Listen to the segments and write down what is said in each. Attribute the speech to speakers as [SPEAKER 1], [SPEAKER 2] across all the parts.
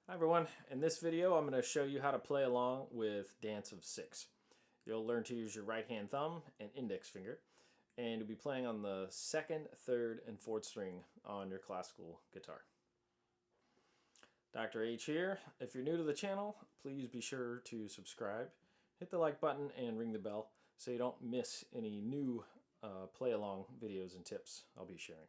[SPEAKER 1] Hi everyone, in this video I'm going to show you how to play along with Dance of Six. You'll learn to use your right hand thumb and index finger, and you'll be playing on the second, third, and fourth string on your classical guitar. Dr. H here. If you're new to the channel, please be sure to subscribe, hit the like button, and ring the bell so you don't miss any new play along videos and tips I'll be sharing.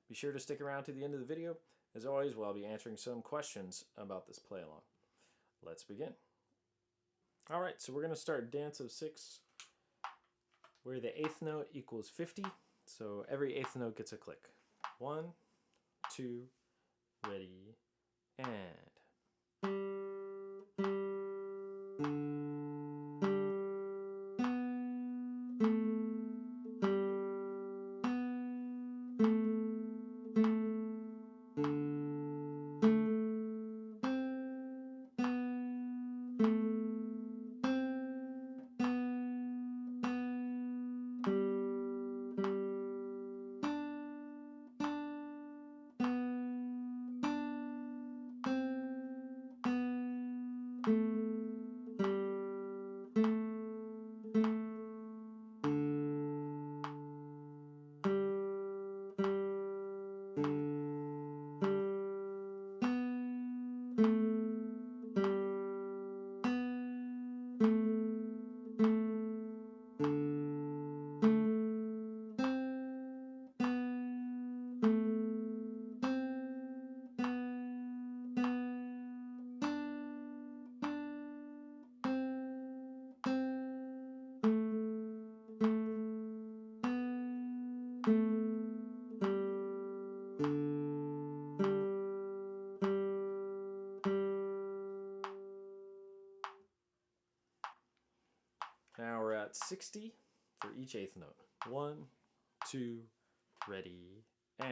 [SPEAKER 1] Be sure to stick around to the end of the video. As always, I'll be answering some questions about this play along. Let's begin. Alright, so we're going to start Dance of Six, where the eighth note equals 50. So every eighth note gets a click. 1, 2, ready, and. Now we're at 60 for each eighth note. 1, 2, ready, and.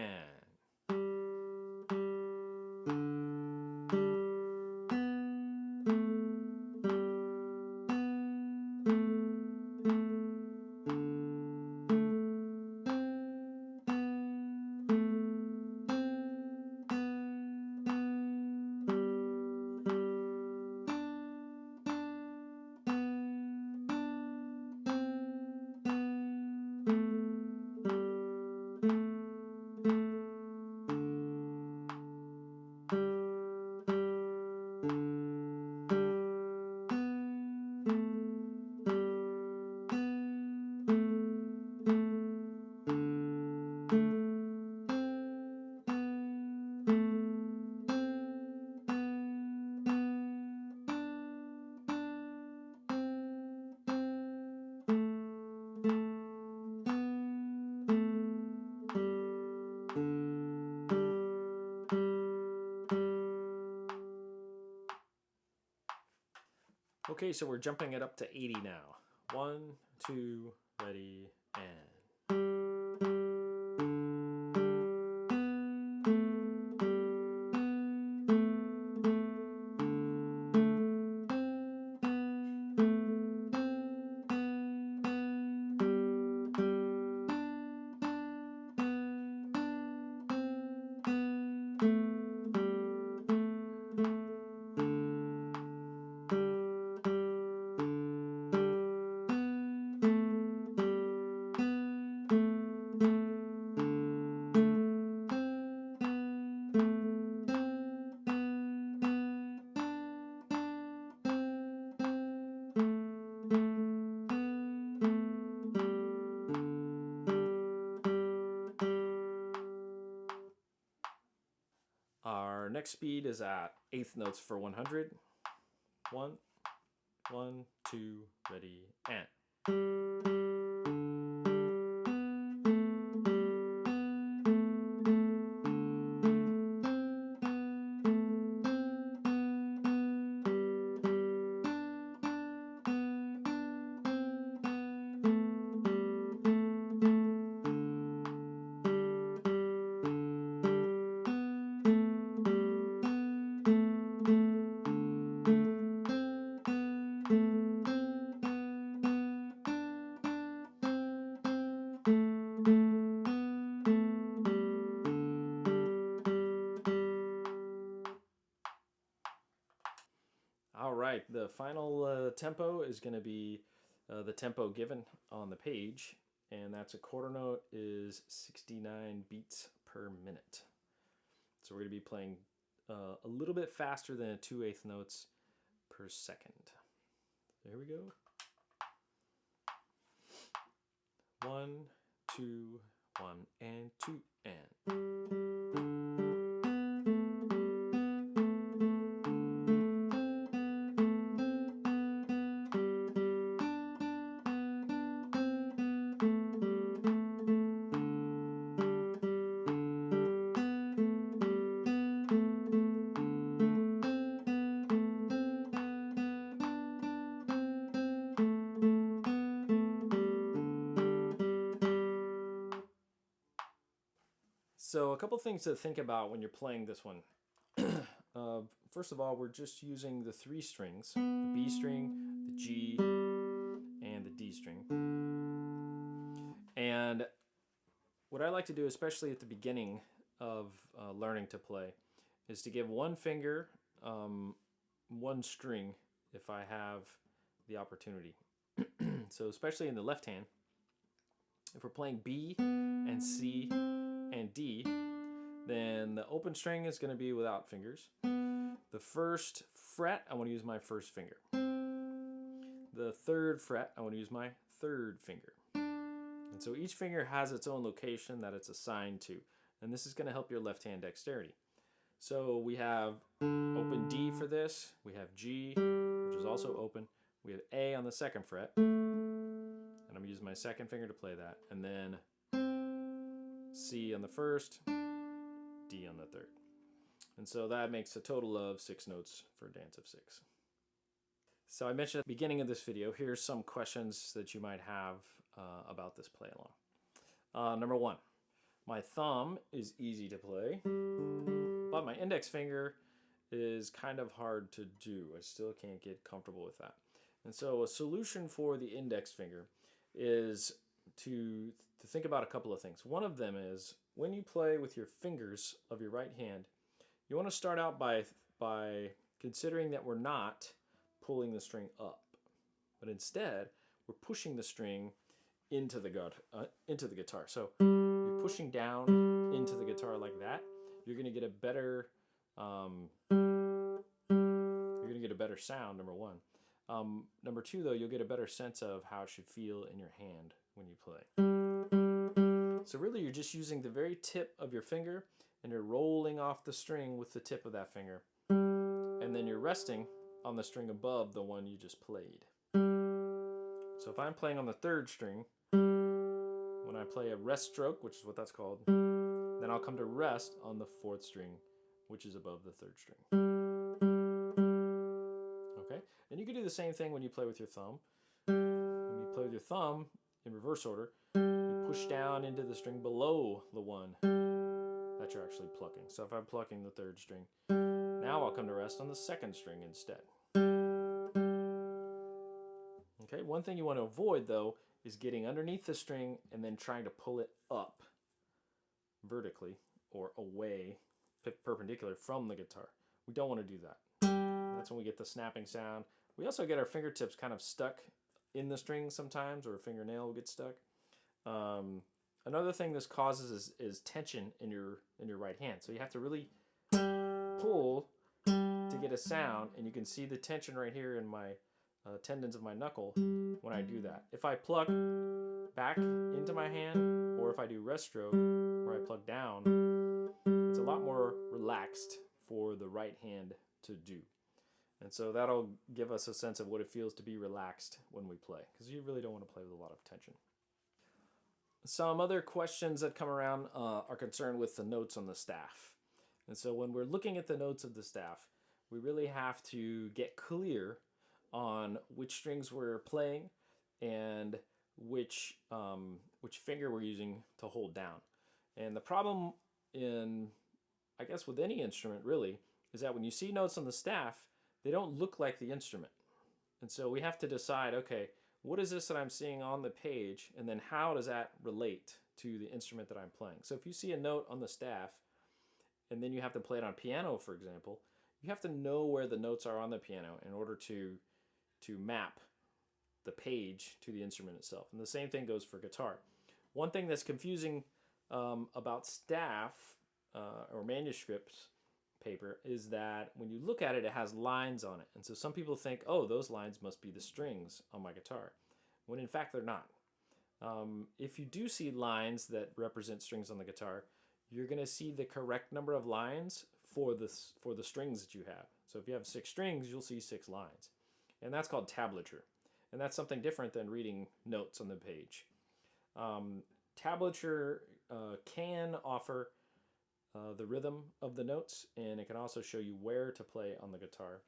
[SPEAKER 1] Okay, so we're jumping it up to 80 now. 1, 2, ready, and. Our next speed is at eighth notes for 100. 1, 1, 2, ready, and. right, the final tempo is going to be the tempo given on the page, and that's a quarter note is 69 beats per minute. So we're going to be playing a little bit faster than 2/8 notes per second. There we go. 1, 2, 1 and 2 and. So a couple things to think about when you're playing this one. First of all, we're just using the 3 strings, the B string, the G, and the D string. And what I like to do, especially at the beginning of learning to play, is to give one finger one string if I have the opportunity. So especially in the left hand, if we're playing B and C and D, then the open string is going to be without fingers. The first fret, I want to use my first finger. The third fret, I want to use my third finger. And so each finger has its own location that it's assigned to. And this is going to help your left hand dexterity. So we have open D for this. We have G, which is also open. We have A on the second fret. And I'm using my second finger to play that. And then C on the first, D on the third. And so that makes a total of 6 notes for a dance of 6. So I mentioned at the beginning of this video, here's some questions that you might have about this play along. Number 1, my thumb is easy to play, but my index finger is kind of hard to do. I still can't get comfortable with that. And so a solution for the index finger is to think about a couple of things. One of them is when you play with your fingers of your right hand, you want to start out by considering that we're not pulling the string up, but instead we're pushing the string into the guitar. So you're pushing down into the guitar like that. You're going to get a better sound. Number 1. Number 2, though, you'll get a better sense of how it should feel in your hand when you play. So really, you're just using the very tip of your finger, and you're rolling off the string with the tip of that finger. And then you're resting on the string above the one you just played. So if I'm playing on the 3rd string, when I play a rest stroke, which is what that's called, then I'll come to rest on the 4th string, which is above the 3rd string. Okay? And you can do the same thing when you play with your thumb. When you play with your thumb in reverse order, you push down into the string below the one that you're actually plucking. So if I'm plucking the 3rd string, now I'll come to rest on the 2nd string instead. Okay, one thing you want to avoid, though, is getting underneath the string and then trying to pull it up vertically or away, perpendicular from the guitar. We don't want to do that. That's when we get the snapping sound. We also get our fingertips kind of stuck in the string sometimes, or a fingernail will get stuck. Another thing this causes is tension in your right hand. So you have to really pull to get a sound, and you can see the tension right here in my tendons of my knuckle when I do that. If I pluck back into my hand, or if I do rest stroke where I pluck down, it's a lot more relaxed for the right hand to do. And so that'll give us a sense of what it feels to be relaxed when we play, because you really don't want to play with a lot of tension. Some other questions that come around are concerned with the notes on the staff. And so when we're looking at the notes of the staff, we really have to get clear on which strings we're playing and which finger we're using to hold down. And the problem I guess with any instrument really, is that when you see notes on the staff, they don't look like the instrument. And so we have to decide, okay, what is this that I'm seeing on the page, and then how does that relate to the instrument that I'm playing? So if you see a note on the staff, and then you have to play it on piano, for example, you have to know where the notes are on the piano in order to map the page to the instrument itself. And the same thing goes for guitar. One thing that's confusing about staff or manuscripts paper is that when you look at it, it has lines on it. And so some people think, oh, those lines must be the strings on my guitar, when in fact they're not. If you do see lines that represent strings on the guitar, you're going to see the correct number of lines for the strings that you have. So if you have 6 strings, you'll see 6 lines. And that's called tablature. And that's something different than reading notes on the page. Tablature can offer the rhythm of the notes, and it can also show you where to play on the guitar.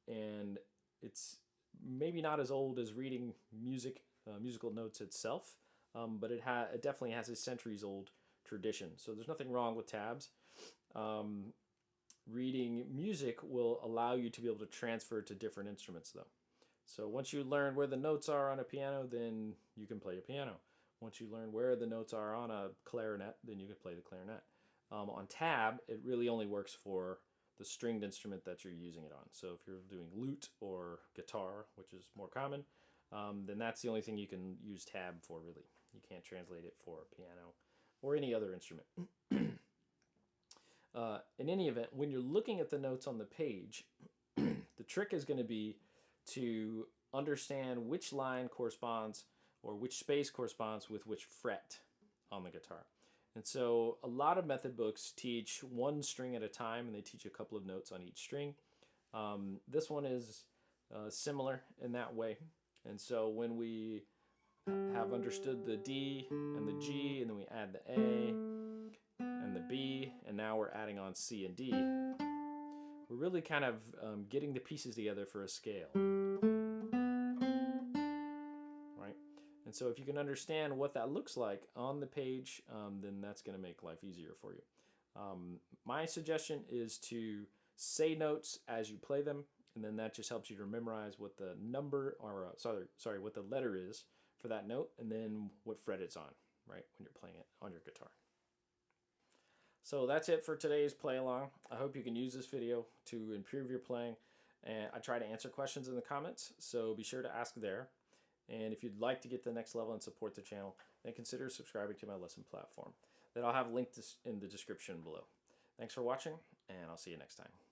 [SPEAKER 1] And it's maybe not as old as reading musical notes itself, but it definitely has a centuries-old tradition. So there's nothing wrong with tabs. Reading music will allow you to be able to transfer to different instruments, though. So once you learn where the notes are on a piano, then you can play a piano. Once you learn where the notes are on a clarinet, then you can play the clarinet. On tab, it really only works for the stringed instrument that you're using it on. So if you're doing lute or guitar, which is more common, then that's the only thing you can use tab for, really. You can't translate it for piano or any other instrument. In any event, when you're looking at the notes on the page, the trick is going to be to understand which line corresponds or which space corresponds with which fret on the guitar. And so a lot of method books teach one string at a time, and they teach a couple of notes on each string. This one is similar in that way. And so when we have understood the D and the G, and then we add the A and the B, and now we're adding on C and D, we're really kind of getting the pieces together for a scale. Right? And so if you can understand what that looks like on the page, then that's going to make life easier for you. My suggestion is to say notes as you play them, and then that just helps you to memorize what the number, or what the letter is for that note, and then what fret it's on, right, when you're playing it on your guitar. So that's it for today's play along. I hope you can use this video to improve your playing, and I try to answer questions in the comments, so be sure to ask there. And if you'd like to get to the next level and support the channel, then consider subscribing to my lesson platform that I'll have linked in the description below. Thanks for watching, and I'll see you next time.